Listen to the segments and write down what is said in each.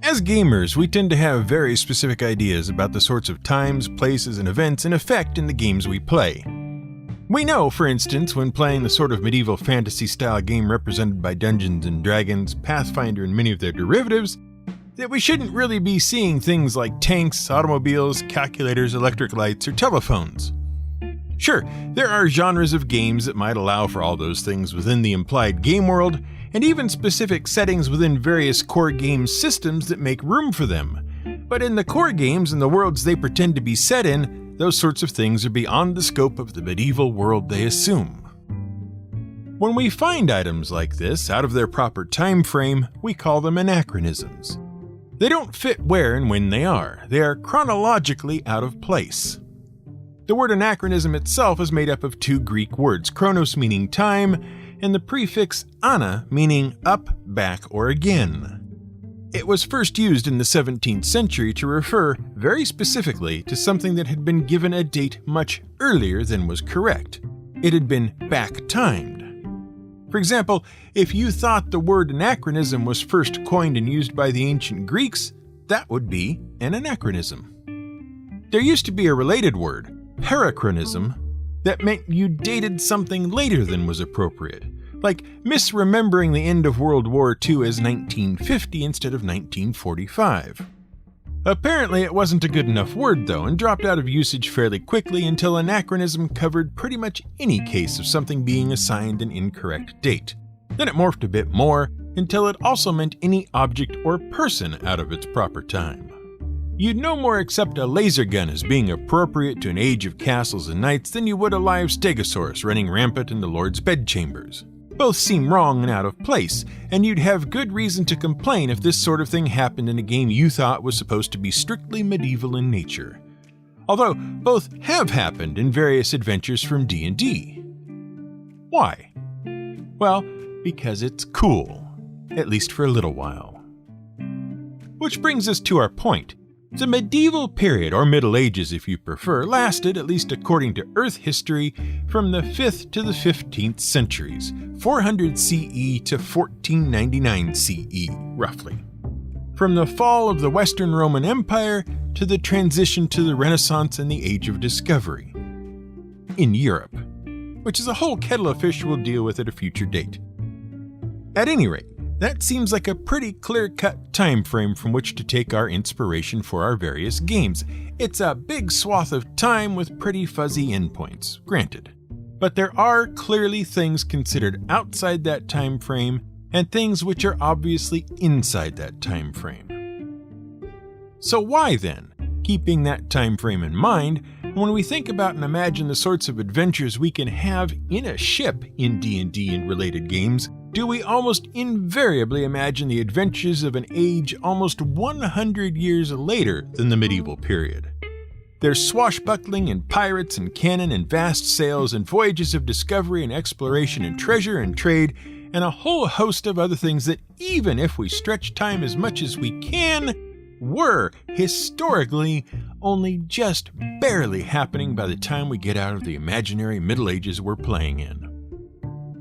As gamers, we tend to have very specific ideas about the sorts of times, places, and events in effect in the games we play. We know, for instance, when playing the sort of medieval fantasy-style game represented by Dungeons & Dragons, Pathfinder, and many of their derivatives, that we shouldn't really be seeing things like tanks, automobiles, calculators, electric lights, or telephones. Sure, there are genres of games that might allow for all those things within the implied game world, and even specific settings within various core game systems that make room for them. But in the core games and the worlds they pretend to be set in, those sorts of things are beyond the scope of the medieval world they assume. When we find items like this out of their proper time frame, we call them anachronisms. They don't fit where and when they are. They are chronologically out of place. The word anachronism itself is made up of two Greek words, chronos meaning time, and the prefix ana meaning up, back, or again. It was first used in the 17th century to refer very specifically to something that had been given a date much earlier than was correct. It had been back-timed. For example, if you thought the word anachronism was first coined and used by the ancient Greeks, that would be an anachronism. There used to be a related word, parachronism, that meant you dated something later than was appropriate, like misremembering the end of World War II as 1950 instead of 1945. Apparently it wasn't a good enough word though, and dropped out of usage fairly quickly until anachronism covered pretty much any case of something being assigned an incorrect date. Then it morphed a bit more, until it also meant any object or person out of its proper time. You'd no more accept a laser gun as being appropriate to an age of castles and knights than you would a live stegosaurus running rampant in the Lord's bedchambers. Both seem wrong and out of place, and you'd have good reason to complain if this sort of thing happened in a game you thought was supposed to be strictly medieval in nature. Although both have happened in various adventures from D&D. Why? Well, because it's cool, at least for a little while. Which brings us to our point. The medieval period, or Middle Ages if you prefer, lasted, at least according to Earth history, from the 5th to the 15th centuries, 400 CE to 1499 CE, roughly. From the fall of the Western Roman Empire to the transition to the Renaissance and the Age of Discovery. In Europe, which is a whole kettle of fish we'll deal with at a future date. At any rate, that seems like a pretty clear-cut time frame from which to take our inspiration for our various games. It's a big swath of time with pretty fuzzy endpoints, granted. But there are clearly things considered outside that time frame and things which are obviously inside that time frame. So why then, keeping that time frame in mind, when we think about and imagine the sorts of adventures we can have in a ship in D&D and related games, do we almost invariably imagine the adventures of an age almost 100 years later than the medieval period? There's swashbuckling and pirates and cannon and vast sails and voyages of discovery and exploration and treasure and trade and a whole host of other things that, even if we stretch time as much as we can, were, historically, only just barely happening by the time we get out of the imaginary Middle Ages we're playing in.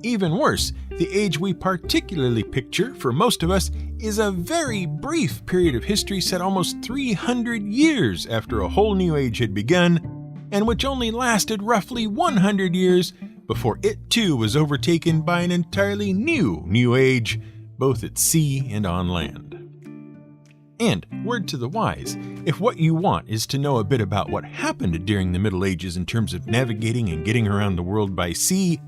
Even worse, the age we particularly picture, for most of us, is a very brief period of history set almost 300 years after a whole new age had begun, and which only lasted roughly 100 years before it too was overtaken by an entirely new age, both at sea and on land. And, word to the wise, if what you want is to know a bit about what happened during the Middle Ages in terms of navigating and getting around the world by sea,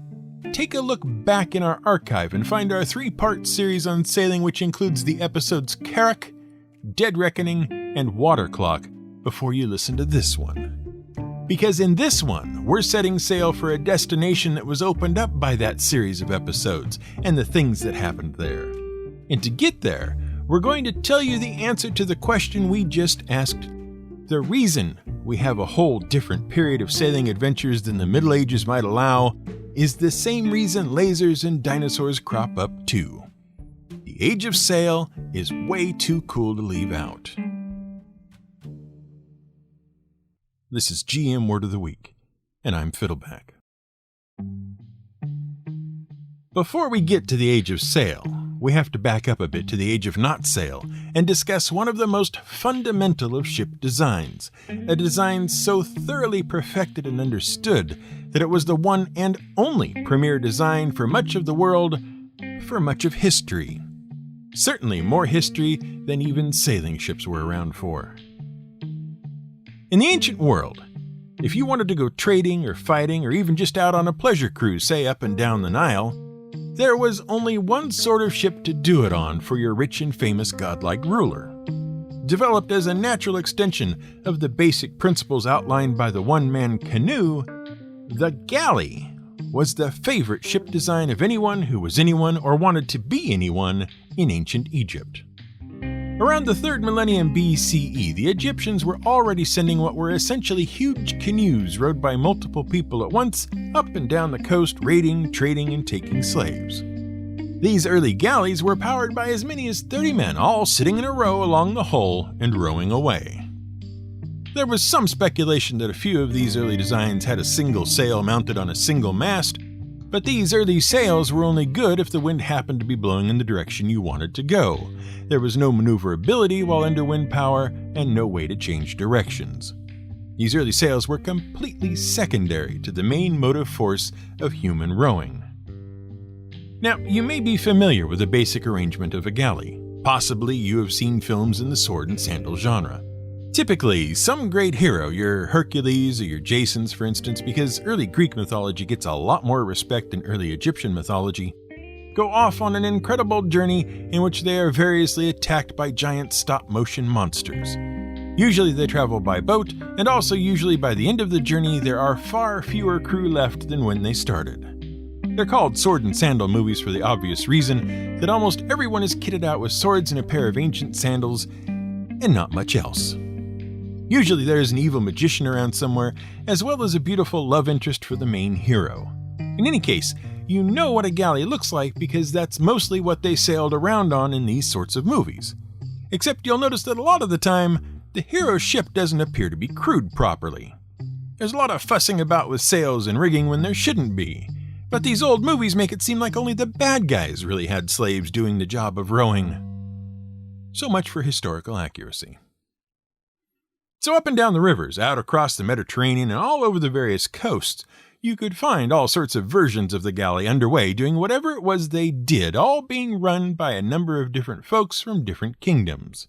take a look back in our archive and find our 3-part series on sailing, which includes the episodes Carrack, Dead Reckoning, and Water Clock, before you listen to this one. Because in this one, we're setting sail for a destination that was opened up by that series of episodes and the things that happened there. And to get there, we're going to tell you the answer to the question we just asked. The reason we have a whole different period of sailing adventures than the Middle Ages might allow is the same reason lasers and dinosaurs crop up too. The Age of Sail is way too cool to leave out. This is GM Word of the Week, and I'm Fiddleback. Before we get to the Age of Sail, we have to back up a bit to the age of knot sail and discuss one of the most fundamental of ship designs, a design so thoroughly perfected and understood that it was the one and only premier design for much of the world, for much of history. Certainly more history than even sailing ships were around for. In the ancient world, if you wanted to go trading or fighting or even just out on a pleasure cruise, say up and down the Nile, there was only one sort of ship to do it on for your rich and famous godlike ruler. Developed as a natural extension of the basic principles outlined by the one-man canoe, the galley was the favorite ship design of anyone who was anyone or wanted to be anyone in ancient Egypt. Around the 3rd millennium BCE, the Egyptians were already sending what were essentially huge canoes rowed by multiple people at once up and down the coast, raiding, trading, and taking slaves. These early galleys were powered by as many as 30 men, all sitting in a row along the hull and rowing away. There was some speculation that a few of these early designs had a single sail mounted on a single mast, but these early sails were only good if the wind happened to be blowing in the direction you wanted to go. There was no maneuverability while under wind power and no way to change directions. These early sails were completely secondary to the main motive force of human rowing. Now, you may be familiar with the basic arrangement of a galley. Possibly you have seen films in the sword and sandal genre. Typically, some great hero, your Hercules or your Jasons for instance, because early Greek mythology gets a lot more respect than early Egyptian mythology, go off on an incredible journey in which they are variously attacked by giant stop-motion monsters. Usually they travel by boat, and also usually by the end of the journey there are far fewer crew left than when they started. They're called sword and sandal movies for the obvious reason that almost everyone is kitted out with swords and a pair of ancient sandals, and not much else. Usually there is an evil magician around somewhere, as well as a beautiful love interest for the main hero. In any case, you know what a galley looks like because that's mostly what they sailed around on in these sorts of movies. Except you'll notice that a lot of the time, the hero's ship doesn't appear to be crewed properly. There's a lot of fussing about with sails and rigging when there shouldn't be, but these old movies make it seem like only the bad guys really had slaves doing the job of rowing. So much for historical accuracy. So up and down the rivers, out across the Mediterranean, and all over the various coasts, you could find all sorts of versions of the galley underway doing whatever it was they did, all being run by a number of different folks from different kingdoms.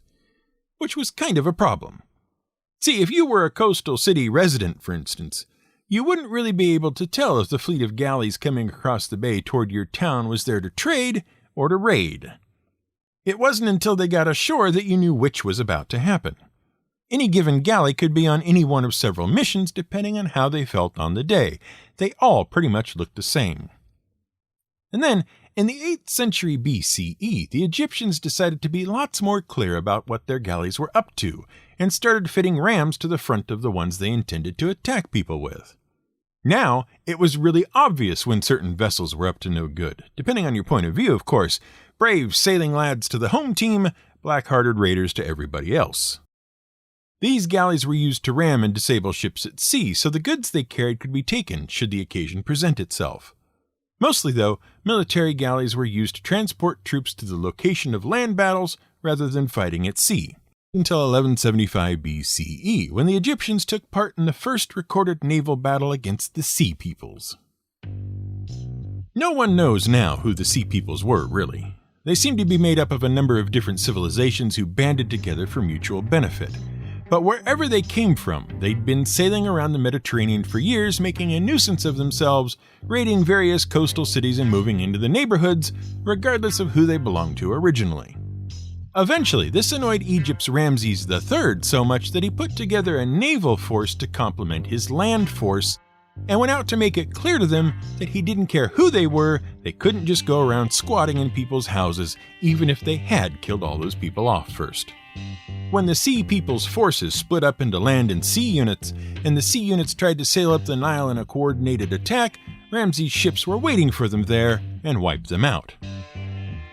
Which was kind of a problem. See, if you were a coastal city resident, for instance, you wouldn't really be able to tell if the fleet of galleys coming across the bay toward your town was there to trade or to raid. It wasn't until they got ashore that you knew which was about to happen. Any given galley could be on any one of several missions depending on how they felt on the day. They all pretty much looked the same. And then, in the 8th century BCE, the Egyptians decided to be lots more clear about what their galleys were up to, and started fitting rams to the front of the ones they intended to attack people with. Now, it was really obvious when certain vessels were up to no good, depending on your point of view, of course. Brave sailing lads to the home team, black-hearted raiders to everybody else. These galleys were used to ram and disable ships at sea, so the goods they carried could be taken should the occasion present itself. Mostly, though, military galleys were used to transport troops to the location of land battles rather than fighting at sea, until 1175 BCE, when the Egyptians took part in the first recorded naval battle against the Sea Peoples. No one knows now who the Sea Peoples were, really. They seem to be made up of a number of different civilizations who banded together for mutual benefit. But wherever they came from, they'd been sailing around the Mediterranean for years, making a nuisance of themselves, raiding various coastal cities and moving into the neighborhoods, regardless of who they belonged to originally. Eventually, this annoyed Egypt's Ramses III so much that he put together a naval force to complement his land force, and went out to make it clear to them that he didn't care who they were, they couldn't just go around squatting in people's houses, even if they had killed all those people off first. When the Sea People's forces split up into land and sea units, and the sea units tried to sail up the Nile in a coordinated attack, Ramses' ships were waiting for them there and wiped them out.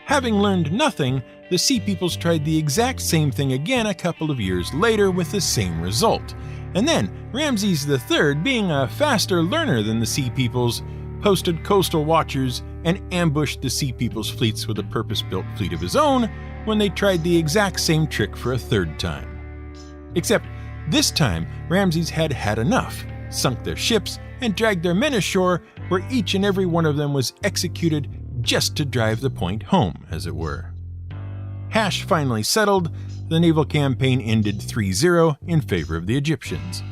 Having learned nothing, the Sea Peoples tried the exact same thing again a couple of years later with the same result. And then, Ramses III, being a faster learner than the Sea Peoples, posted coastal watchers, and ambushed the Sea People's fleets with a purpose-built fleet of his own when they tried the exact same trick for a third time. Except this time, Ramses had had enough, sunk their ships, and dragged their men ashore, where each and every one of them was executed just to drive the point home, as it were. Hash finally settled, the naval campaign ended 3-0 in favor of the Egyptians.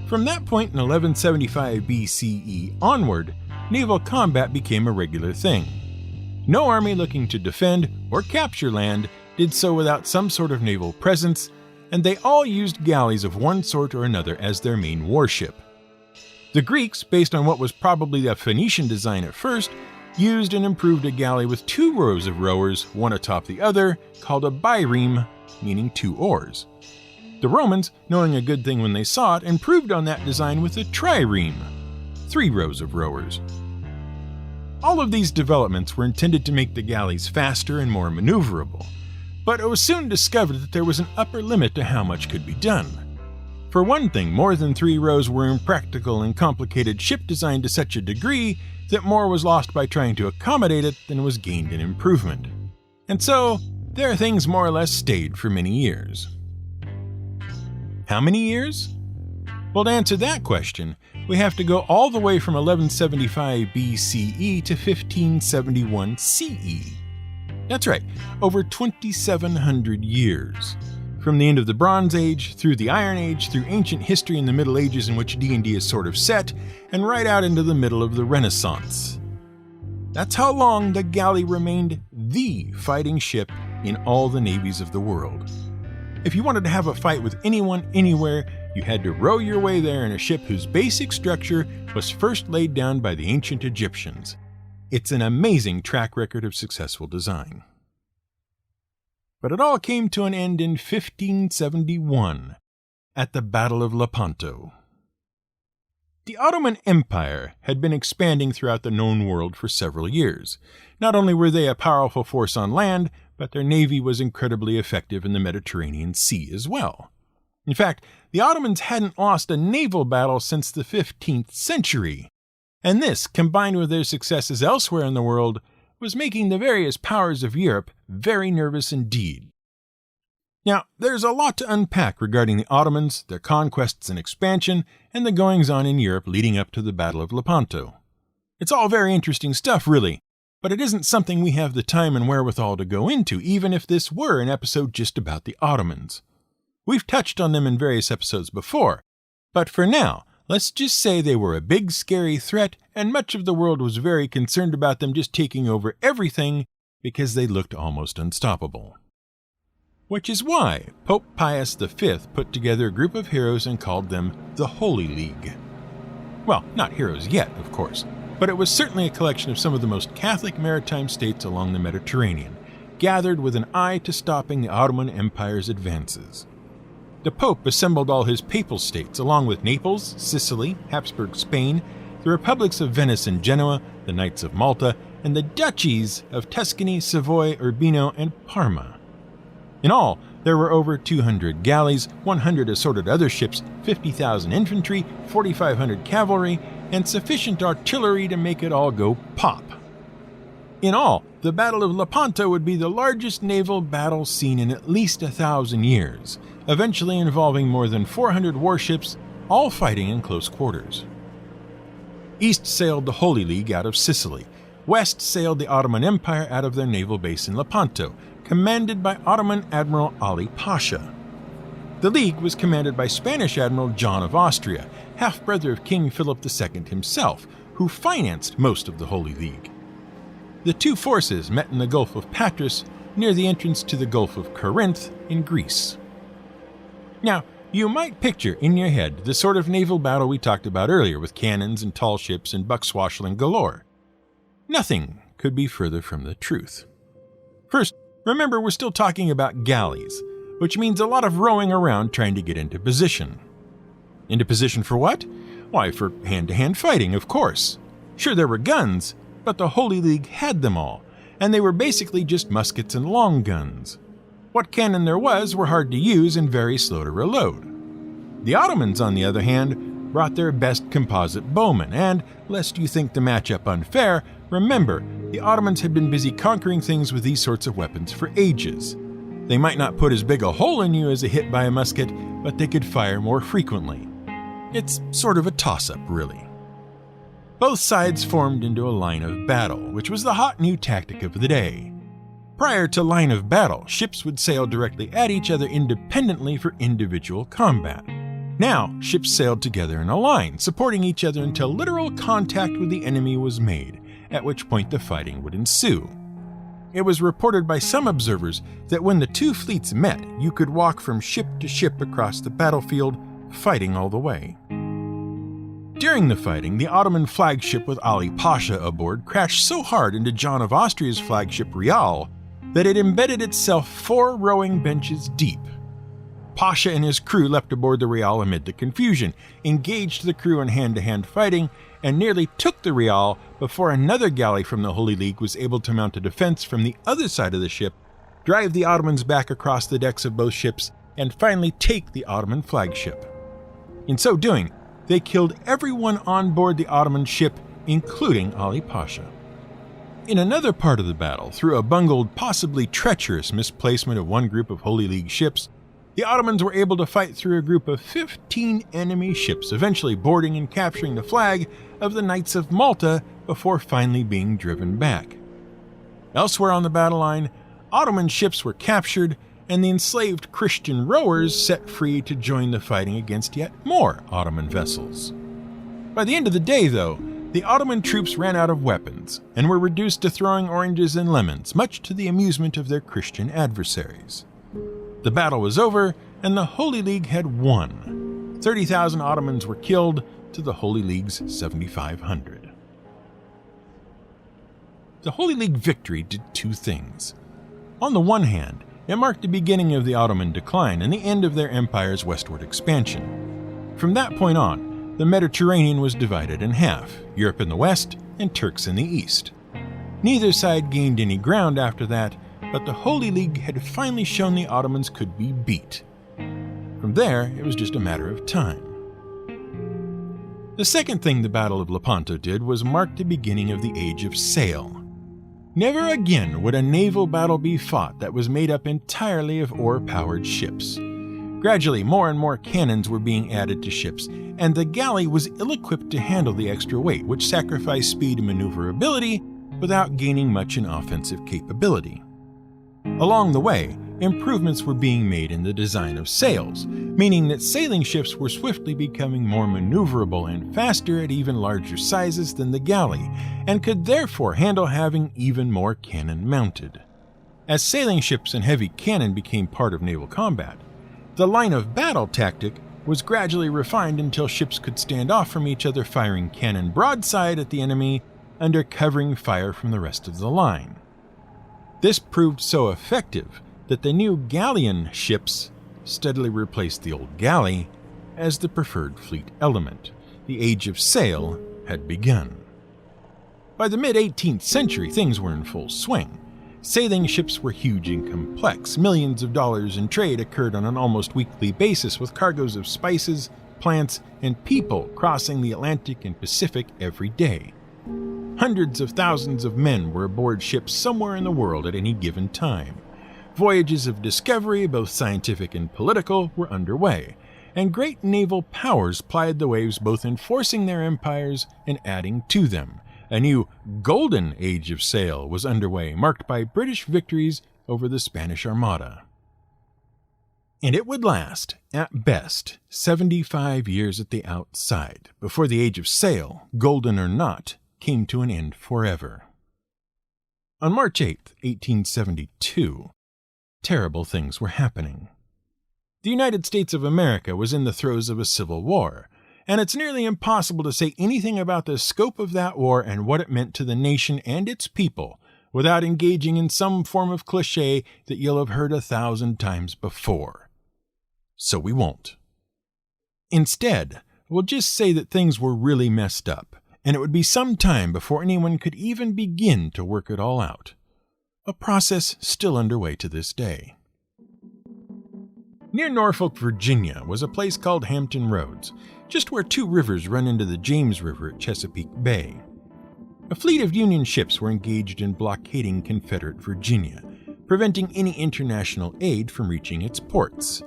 From that point in 1175 BCE onward, naval combat became a regular thing. No army looking to defend or capture land did so without some sort of naval presence, and they all used galleys of one sort or another as their main warship. The Greeks, based on what was probably a Phoenician design at first, used and improved a galley with 2 rows of rowers, one atop the other, called a bireme, meaning 2 oars. The Romans, knowing a good thing when they saw it, improved on that design with a trireme, 3 rows of rowers. All of these developments were intended to make the galleys faster and more maneuverable, but it was soon discovered that there was an upper limit to how much could be done. For one thing, more than 3 rows were impractical and complicated ship design to such a degree that more was lost by trying to accommodate it than was gained in improvement. And so, there things more or less stayed for many years. How many years? Well, to answer that question, we have to go all the way from 1175 BCE to 1571 CE. That's right, over 2,700 years. From the end of the Bronze Age, through the Iron Age, through ancient history in the Middle Ages in which D&D is sort of set, and right out into the middle of the Renaissance. That's how long the galley remained the fighting ship in all the navies of the world. If you wanted to have a fight with anyone, anywhere, you had to row your way there in a ship whose basic structure was first laid down by the ancient Egyptians. It's an amazing track record of successful design. But it all came to an end in 1571, at the Battle of Lepanto. The Ottoman Empire had been expanding throughout the known world for several years. Not only were they a powerful force on land, but their navy was incredibly effective in the Mediterranean Sea as well. In fact, the Ottomans hadn't lost a naval battle since the 15th century, and this, combined with their successes elsewhere in the world, was making the various powers of Europe very nervous indeed. Now, there's a lot to unpack regarding the Ottomans, their conquests and expansion, and the goings-on in Europe leading up to the Battle of Lepanto. It's all very interesting stuff, really, but it isn't something we have the time and wherewithal to go into, even if this were an episode just about the Ottomans. We've touched on them in various episodes before, but for now, let's just say they were a big, scary threat, and much of the world was very concerned about them just taking over everything because they looked almost unstoppable. Which is why Pope Pius V put together a group of heroes and called them the Holy League. Well, not heroes yet, of course, but it was certainly a collection of some of the most Catholic maritime states along the Mediterranean, gathered with an eye to stopping the Ottoman Empire's advances. The Pope assembled all his papal states, along with Naples, Sicily, Habsburg Spain, the republics of Venice and Genoa, the Knights of Malta, and the duchies of Tuscany, Savoy, Urbino, and Parma. In all, there were over 200 galleys, 100 assorted other ships, 50,000 infantry, 4,500 cavalry, and sufficient artillery to make it all go pop. In all, the Battle of Lepanto would be the largest naval battle seen in at least 1,000 years, eventually involving more than 400 warships, all fighting in close quarters. East sailed the Holy League out of Sicily. West sailed the Ottoman Empire out of their naval base in Lepanto, commanded by Ottoman Admiral Ali Pasha. The League was commanded by Spanish Admiral John of Austria, half-brother of King Philip II himself, who financed most of the Holy League. The two forces met in the Gulf of Patras, near the entrance to the Gulf of Corinth in Greece. Now, you might picture in your head the sort of naval battle we talked about earlier with cannons and tall ships and buck-swashling galore. Nothing could be further from the truth. First, remember we're still talking about galleys, which means a lot of rowing around trying to get into position. Into position for what? Why, for hand-to-hand fighting, of course. Sure, there were guns, but the Holy League had them all, and they were basically just muskets and long guns. What cannon there was were hard to use and very slow to reload. The Ottomans, on the other hand, brought their best composite bowmen, and, lest you think the matchup unfair, remember, the Ottomans had been busy conquering things with these sorts of weapons for ages. They might not put as big a hole in you as a hit by a musket, but they could fire more frequently. It's sort of a toss-up, really. Both sides formed into a line of battle, which was the hot new tactic of the day. Prior to line of battle, ships would sail directly at each other independently for individual combat. Now, ships sailed together in a line, supporting each other until literal contact with the enemy was made, at which point the fighting would ensue. It was reported by some observers that when the two fleets met, you could walk from ship to ship across the battlefield, fighting all the way. During the fighting, the Ottoman flagship with Ali Pasha aboard crashed so hard into John of Austria's flagship Real that it embedded itself 4 rowing benches deep. Pasha and his crew leapt aboard the Real amid the confusion, engaged the crew in hand-to-hand fighting, and nearly took the Real before another galley from the Holy League was able to mount a defense from the other side of the ship, drive the Ottomans back across the decks of both ships, and finally take the Ottoman flagship. In so doing, they killed everyone on board the Ottoman ship, including Ali Pasha. In another part of the battle, through a bungled, possibly treacherous misplacement of one group of Holy League ships, the Ottomans were able to fight through a group of 15 enemy ships, eventually boarding and capturing the flag of the Knights of Malta before finally being driven back. Elsewhere on the battle line, Ottoman ships were captured and the enslaved Christian rowers set free to join the fighting against yet more Ottoman vessels. By the end of the day, though, the Ottoman troops ran out of weapons and were reduced to throwing oranges and lemons, much to the amusement of their Christian adversaries. The battle was over, and the Holy League had won. 30,000 Ottomans were killed to the Holy League's 7,500. The Holy League victory did 2 things. On the one hand, it marked the beginning of the Ottoman decline and the end of their empire's westward expansion. From that point on, the Mediterranean was divided in half, Europe in the west and Turks in the east. Neither side gained any ground after that, but the Holy League had finally shown the Ottomans could be beat. From there, it was just a matter of time. The second thing the Battle of Lepanto did was mark the beginning of the Age of Sail. Never again would a naval battle be fought that was made up entirely of oar-powered ships. Gradually, more and more cannons were being added to ships, and the galley was ill-equipped to handle the extra weight, which sacrificed speed and maneuverability without gaining much in offensive capability. Along the way, improvements were being made in the design of sails, meaning that sailing ships were swiftly becoming more maneuverable and faster at even larger sizes than the galley, and could therefore handle having even more cannon mounted. As sailing ships and heavy cannon became part of naval combat, the line of battle tactic was gradually refined until ships could stand off from each other, firing cannon broadside at the enemy under covering fire from the rest of the line. This proved so effective that the new galleon ships steadily replaced the old galley as the preferred fleet element. The Age of Sail had begun. By the mid-18th century, things were in full swing. Sailing ships were huge and complex. Millions of dollars in trade occurred on an almost weekly basis, with cargoes of spices, plants, and people crossing the Atlantic and Pacific every day. Hundreds of thousands of men were aboard ships somewhere in the world at any given time. Voyages of discovery, both scientific and political, were underway, and great naval powers plied the waves, both enforcing their empires and adding to them. A new golden age of sail was underway, marked by British victories over the Spanish Armada. And it would last, at best, 75 years at the outside, before the Age of Sail, golden or not, came to an end forever. On March 8, 1872, terrible things were happening. The United States of America was in the throes of a civil war, and it's nearly impossible to say anything about the scope of that war and what it meant to the nation and its people without engaging in some form of cliché that you'll have heard 1,000 times before. So we won't. Instead, we'll just say that things were really messed up, and it would be some time before anyone could even begin to work it all out. A process still underway to this day. Near Norfolk, Virginia, was a place called Hampton Roads, just where two rivers run into the James River at Chesapeake Bay. A fleet of Union ships were engaged in blockading Confederate Virginia, preventing any international aid from reaching its ports.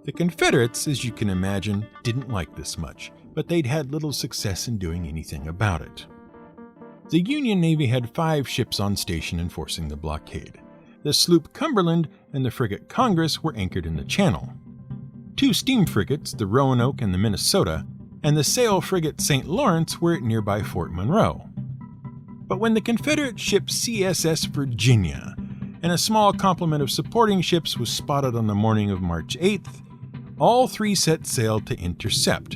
The Confederates, as you can imagine, didn't like this much, but they'd had little success in doing anything about it. The Union Navy had 5 ships on station enforcing the blockade. The sloop Cumberland and the frigate Congress were anchored in the channel. 2 steam frigates, the Roanoke and the Minnesota, and the sail frigate St. Lawrence were at nearby Fort Monroe. But when the Confederate ship CSS Virginia and a small complement of supporting ships was spotted on the morning of March 8th, all 3 set sail to intercept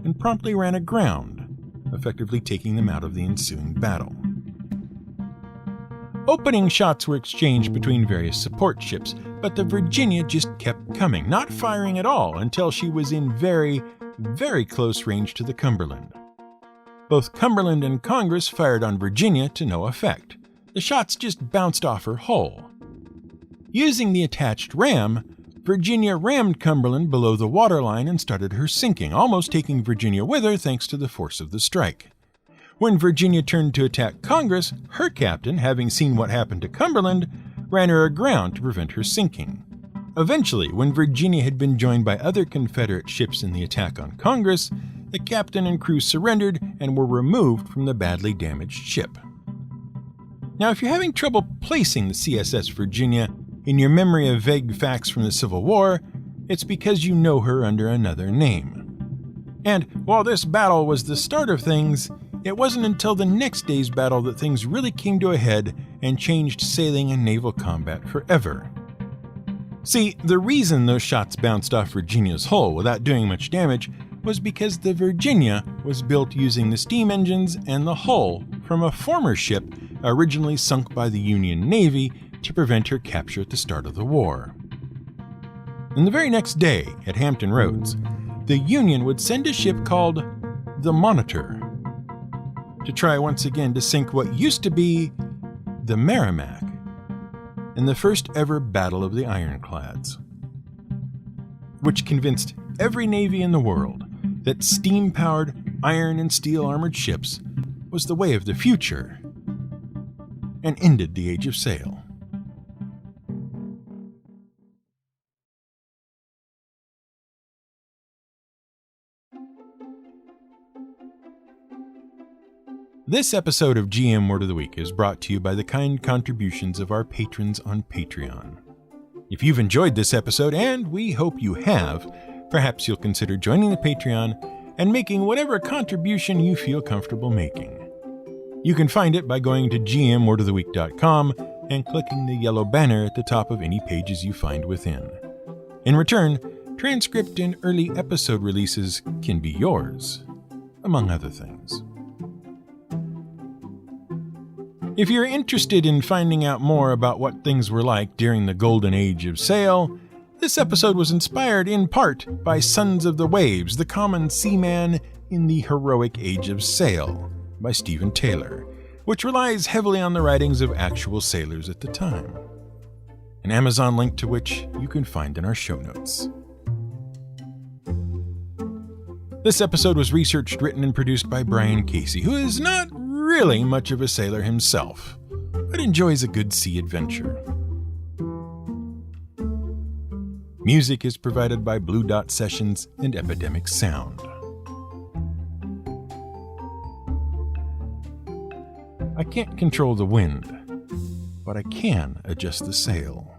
and promptly ran aground, effectively taking them out of the ensuing battle. Opening shots were exchanged between various support ships, but the Virginia just kept coming, not firing at all until she was in very, very close range to the Cumberland. Both Cumberland and Congress fired on Virginia to no effect. The shots just bounced off her hull. Using the attached ram, Virginia rammed Cumberland below the waterline and started her sinking, almost taking Virginia with her thanks to the force of the strike. When Virginia turned to attack Congress, her captain, having seen what happened to Cumberland, ran her aground to prevent her sinking. Eventually, when Virginia had been joined by other Confederate ships in the attack on Congress, the captain and crew surrendered and were removed from the badly damaged ship. Now, if you're having trouble placing the CSS Virginia in your memory of vague facts from the Civil War, it's because you know her under another name. And while this battle was the start of things, it wasn't until the next day's battle that things really came to a head and changed sailing and naval combat forever. See, the reason those shots bounced off Virginia's hull without doing much damage was because the Virginia was built using the steam engines and the hull from a former ship originally sunk by the Union Navy to prevent her capture at the start of the war. And the very next day, at Hampton Roads, the Union would send a ship called the Monitor to try once again to sink what used to be the Merrimac in the first ever Battle of the Ironclads, which convinced every navy in the world that steam-powered iron and steel-armored ships was the way of the future and ended the Age of Sail. This episode of GM Word of the Week is brought to you by the kind contributions of our patrons on Patreon. If you've enjoyed this episode, and we hope you have, perhaps you'll consider joining the Patreon and making whatever contribution you feel comfortable making. You can find it by going to gmwordoftheweek.com and clicking the yellow banner at the top of any pages you find within. In return, transcript and early episode releases can be yours, among other things. If you're interested in finding out more about what things were like during the golden age of sail, this episode was inspired in part by Sons of the Waves, the Common Seaman in the Heroic Age of Sail by Stephen Taylor, which relies heavily on the writings of actual sailors at the time. An Amazon link to which you can find in our show notes. This episode was researched, written, and produced by Brian Casey, who is not really much of a sailor himself, but enjoys a good sea adventure. Music is provided by Blue Dot Sessions and Epidemic Sound. I can't control the wind, but I can adjust the sail.